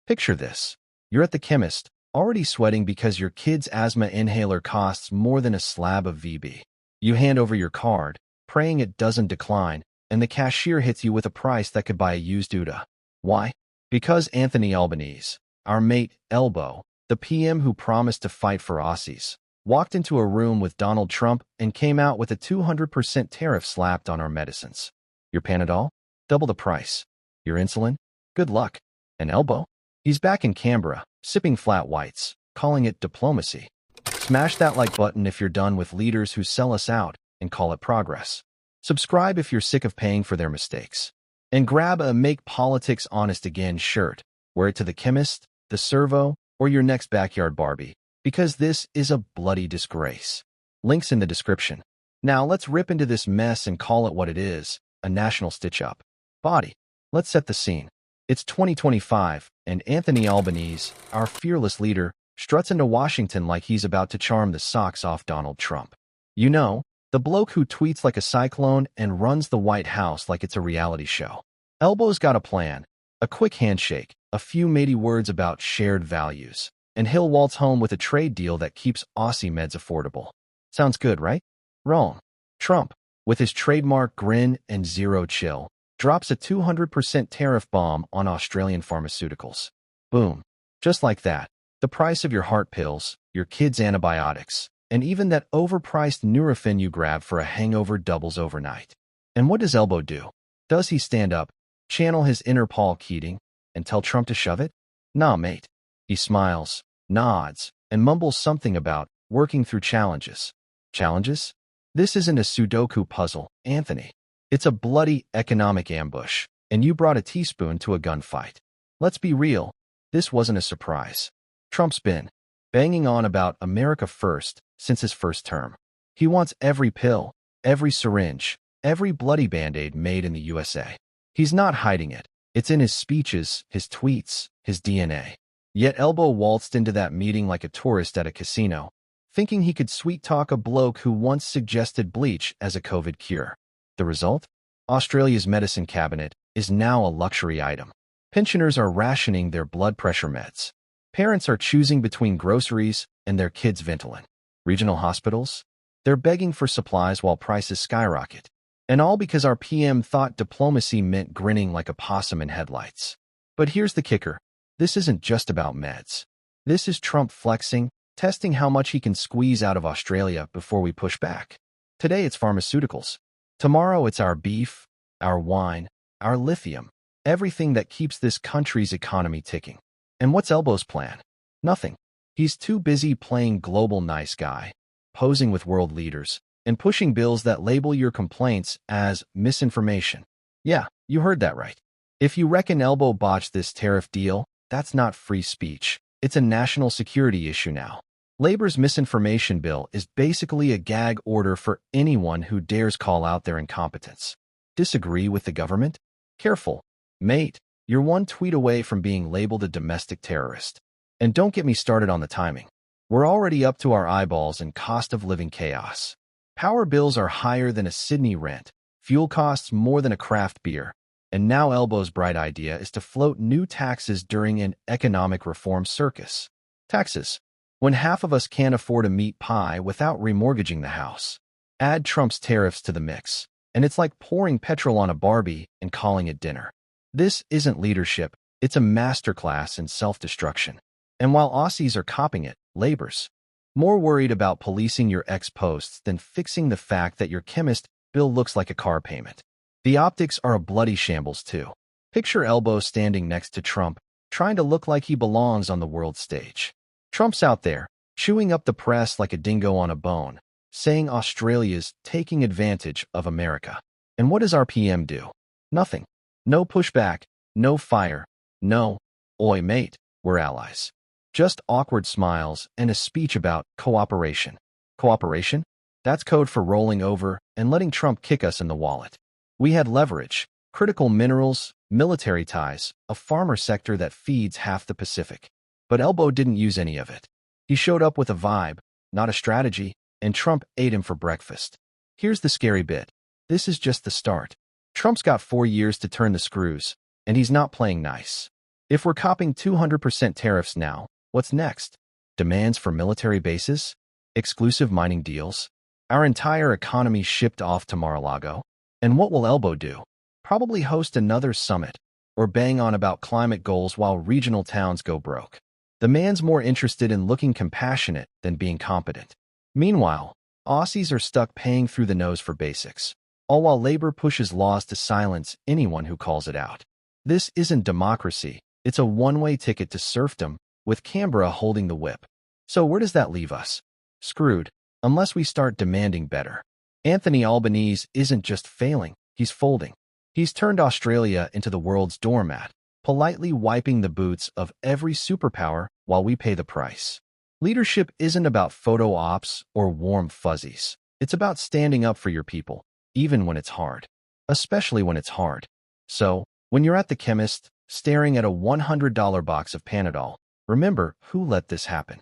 Picture this. You're at the chemist, already sweating because your kid's asthma inhaler costs more than a slab of VB. You hand over your card, praying it doesn't decline, and the cashier hits you with a price that could buy a used Uda. Why? Because Anthony Albanese, our mate, Albow, the PM who promised to fight for Aussies, walked into a room with Donald Trump and came out with a 200% tariff slapped on our medicines. Your Panadol? Double the price. Your insulin? Good luck. And Albow? He's back in Canberra, sipping flat whites, calling it diplomacy. Smash that like button if you're done with leaders who sell us out and call it progress. Subscribe if you're sick of paying for their mistakes. And grab a Make Politics Honest Again shirt. Wear it to the chemist, the servo, or your next backyard Barbie, because this is a bloody disgrace. Links in the description. Now let's rip into this mess and call it what it is, a national stitch-up. Body. Let's set the scene. It's 2025, and Anthony Albanese, our fearless leader, struts into Washington like he's about to charm the socks off Donald Trump. You know, the bloke who tweets like a cyclone and runs the White House like it's a reality show. Albow's got a plan, a quick handshake, a few matey words about shared values, and he'll waltz home with a trade deal that keeps Aussie meds affordable. Sounds good, right? Wrong. Trump, with his trademark grin and zero chill, drops a 200% tariff bomb on Australian pharmaceuticals. Boom. Just like that. The price of your heart pills, your kids' antibiotics, and even that overpriced Nurofen you grab for a hangover doubles overnight. And what does Albow do? Does he stand up, channel his inner Paul Keating, and tell Trump to shove it? Nah, mate. He smiles, nods, and mumbles something about working through challenges. Challenges? This isn't a Sudoku puzzle, Anthony. It's a bloody economic ambush, and you brought a teaspoon to a gunfight. Let's be real, this wasn't a surprise. Trump's been banging on about America first since his first term. He wants every pill, every syringe, every bloody Band-Aid made in the USA. He's not hiding it. It's in his speeches, his tweets, his DNA. Yet Albow waltzed into that meeting like a tourist at a casino, thinking he could sweet-talk a bloke who once suggested bleach as a COVID cure. The result? Australia's medicine cabinet is now a luxury item. Pensioners are rationing their blood pressure meds. Parents are choosing between groceries and their kids' Ventolin. Regional hospitals? They're begging for supplies while prices skyrocket. And all because our PM thought diplomacy meant grinning like a possum in headlights. But here's the kicker. This isn't just about meds. This is Trump flexing, testing how much he can squeeze out of Australia before we push back. Today it's pharmaceuticals. Tomorrow it's our beef, our wine, our lithium, everything that keeps this country's economy ticking. And what's Albow's plan? Nothing. He's too busy playing global nice guy, posing with world leaders, and pushing bills that label your complaints as misinformation. Yeah, you heard that right. If you reckon Albow botched this tariff deal, that's not free speech. It's a national security issue now. Labor's misinformation bill is basically a gag order for anyone who dares call out their incompetence. Disagree with the government? Careful, mate. You're one tweet away from being labeled a domestic terrorist. And don't get me started on the timing. We're already up to our eyeballs in cost of living chaos. Power bills are higher than a Sydney rent, fuel costs more than a craft beer, and now Albow's bright idea is to float new taxes during an economic reform circus. Taxes. When half of us can't afford a meat pie without remortgaging the house. Add Trump's tariffs to the mix, and it's like pouring petrol on a Barbie and calling it dinner. This isn't leadership, it's a masterclass in self-destruction. And while Aussies are copping it, Labor's more worried about policing your ex-posts than fixing the fact that your chemist bill looks like a car payment. The optics are a bloody shambles too. Picture Albow standing next to Trump, trying to look like he belongs on the world stage. Trump's out there, chewing up the press like a dingo on a bone, saying Australia's taking advantage of America. And what does our PM do? Nothing. No pushback, no fire, no, oi mate, we're allies. Just awkward smiles and a speech about cooperation. Cooperation? That's code for rolling over and letting Trump kick us in the wallet. We had leverage, critical minerals, military ties, a farmer sector that feeds half the Pacific. But Albow didn't use any of it. He showed up with a vibe, not a strategy, and Trump ate him for breakfast. Here's the scary bit. This is just the start. Trump's got 4 years to turn the screws, and he's not playing nice. If we're copping 200% tariffs now, what's next? Demands for military bases? Exclusive mining deals? Our entire economy shipped off to Mar-a-Lago? And what will Albow do? Probably host another summit, or bang on about climate goals while regional towns go broke. The man's more interested in looking compassionate than being competent. Meanwhile, Aussies are stuck paying through the nose for basics, all while labor pushes laws to silence anyone who calls it out. This isn't democracy, it's a one-way ticket to serfdom, with Canberra holding the whip. So where does that leave us? Screwed, unless we start demanding better. Anthony Albanese isn't just failing, he's folding. He's turned Australia into the world's doormat, politely wiping the boots of every superpower while we pay the price. Leadership isn't about photo ops or warm fuzzies. It's about standing up for your people, even when it's hard. Especially when it's hard. So, when you're at the chemist, staring at a $100 box of Panadol, remember who let this happen.